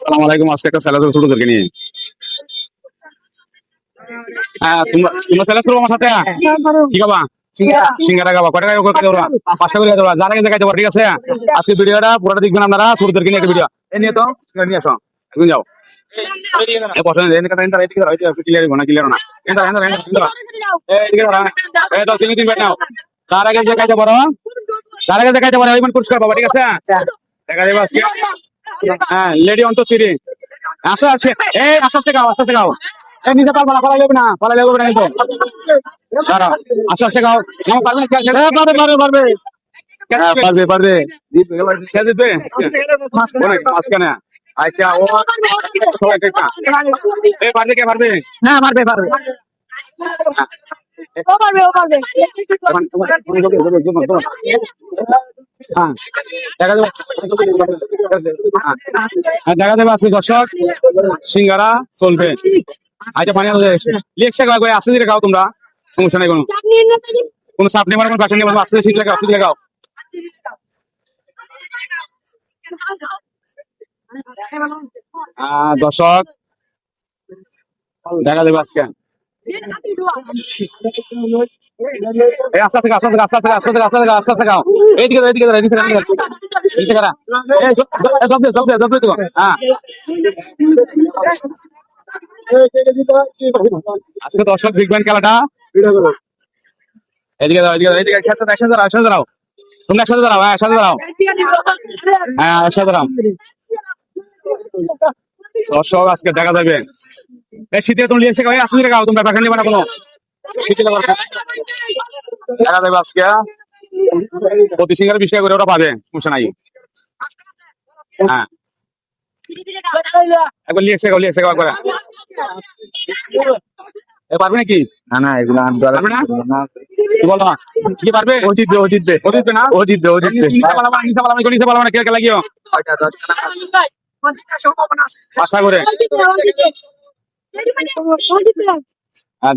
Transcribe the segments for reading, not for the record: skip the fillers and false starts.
আসসালামু আলাইকুম। আজকে একটা স্যালাড ছোটদেরকে নিয়ে তোমরা স্যালাড করবো আমার সাথে। কি খাবা? সিঙ্গারা খাবা? কয় টাকা করে খাইতে পারবা? 5 টাকা করে খাইতে পারবা। যারা খেতে খাইতে পারবা, ঠিক আছে? আজকে ভিডিওটা পুরোটা দেখবেন আপনারা। ছোটদেরকে নিয়ে একটা ভিডিও নিয়ে তো নিয়ে আসো, এখন যাও। পছন্দ ক্লিয়ার না ক্লিয়ার না নাও। তার আগে যে খাইতে পারো, তার আগে যে খাইতে পারো ওই পুরস্কার পাবা, ঠিক আছে? দেখা যাবে আজকে। হ্যাঁ, লেডি অন তো সিরি আস্তে আস্তে, এই আস্তে আস্তে খাও, আস্তে আস্তে খাও। এই নিচে পারবা না, পালা যাবে না, পালা যাবে না কিন্তু। দাঁড়াও, আস্তে আস্তে খাও। পারবে পারবে পারবে পারবে পারবে খেয়ে দিবে মাঝখানে। আচ্ছা, ও সবাই একটা পারবে, কে পারবে? হ্যাঁ পারবে পারবে ও পারবে ও পারবে হ্যাঁ, দেখা যাবে। দেখা যাবে আজকে দর্শক সিঙ্গারা চলবে। আচ্ছা, পানি লিখছে আস্তে ধীরে খাও তোমরা, সমস্যা নেই কোনো। কোনো চাপ নেই, কোনো প্যাশন নেই, আস্তে ঠিক লাগাও, ঠিক লাগাও। দর্শক দেখা যাবে আজকে। আস্তে আস্তে আস্তে আস্তে আস্তে আস্তে আস্তে আস্তে আস্তে খাও। এইদিকে এইদিকে আজকে দর্শক দেখবেন খেলাটা। এদিকে দাও, এদিকে এদিকে একসাথে একসাথে দাঁড়াও, একসাথে দাঁড়াও। তোমরা একসাথে দাঁড়াও, হ্যাঁ একসাথে দাঁড়াও, হ্যাঁ একসাথে দাঁড়াও। দর্শক আজকে দেখা যাবে। এই শীতে তুমি লিখছে আসতে খাও, তোমরা প্যাকেট নেবে না কোনো। দেখা যাবে আজকে প্রতি সিঙ্গারে 20 টাকা করে ওরা পাবে, সমস্যা নাই। হ্যাঁ, একবার লিখছে গাও, লিখছে গাও করে। পারবে নাকি? না না, এগুলো পারবে না, কি বলো? কি পারবে? ও জিতবে, ও জিতবে, ও জিতবে না, ও জিতবে, ও জিতবে। নিচে পালাম না, কে লাগিও 5 টাকা করে।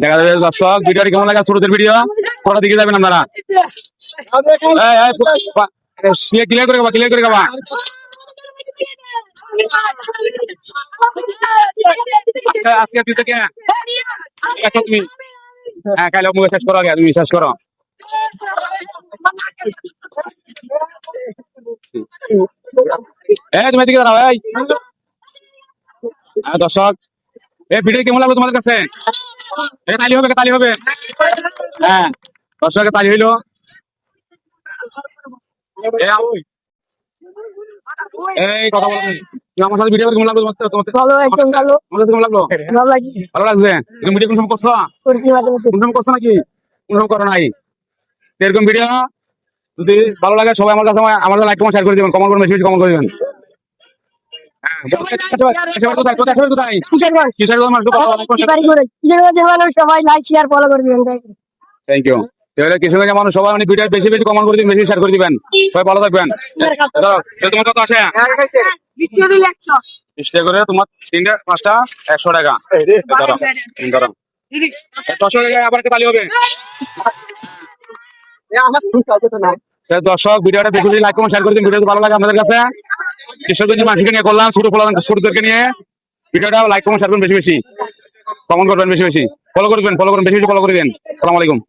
দেখা যাবে দর্শক ভিডিওটি কেমন লাগে, ছোটদের ভিডিও পুরো দিকে যাবেন আপনারা। ক্লিয়ার করে খাবা, ক্লিয়ার করে খাবা। আজকে থেকে তুমি হ্যাঁ কাইলে মুখে শেষ করো, আগে তুমি শেষ করো। তুমি এদিকে দাঁড়াও। দর্শক এই ভিডিও কেমন লাগলো তোমাদের কাছে? তালি হবে, তালি হবে। হ্যাঁ দর্শক তালি হইলো। এই কথা বলো, আমার সাথে ভিডিও কেমন লাগলো তোমার? ভালো একদম ভালো কেমন লাগলো? ভালো লাগছে। ভিডিও কোন সময় করছো? কোন সময় করছো নাকি? কোন সময় করো নাই? এরকম ভিডিও যদি ভালো লাগে সবাই আমার কাছে আমাদের লাইক কমেন্ট শেয়ার করে দিবেন, কমেন্ট করবেন, বেশি বেশি কমেন্ট করে দিবেন। সবাই লাইক শেয়ার ফলো করে দিবেন। Thank you. কিশোরগঞ্জের মানুষ সবাই ভিডিও বেশি বেশি কমেন্ট করে দিবেন, বেশি শেয়ার করে দিবেন। সবাই ভালো থাকবেন। তোমার কত আসে? 20 টাকা করে তোমার 3টা 5টা 100 টাকা। ধরো 100 টাকা আবার তালি হবে। দর্শক ভিডিওটা বেশি বেশি লাইক কমেন্ট শেয়ার করে দিন, ভিডিও ভালো লাগে আপনাদের কাছে। কিশোরগঞ্জের মানুষকে নিয়ে করলাম, ছোটদেরকে নিয়ে ভিডিওটা লাইক কমেন্ট শেয়ার করুন, বেশি বেশি কমেন্ট করবেন, বেশি বেশি ফলো করবেন, বেশি বেশি ফলো করে দেন। আসসালামু আলাইকুম।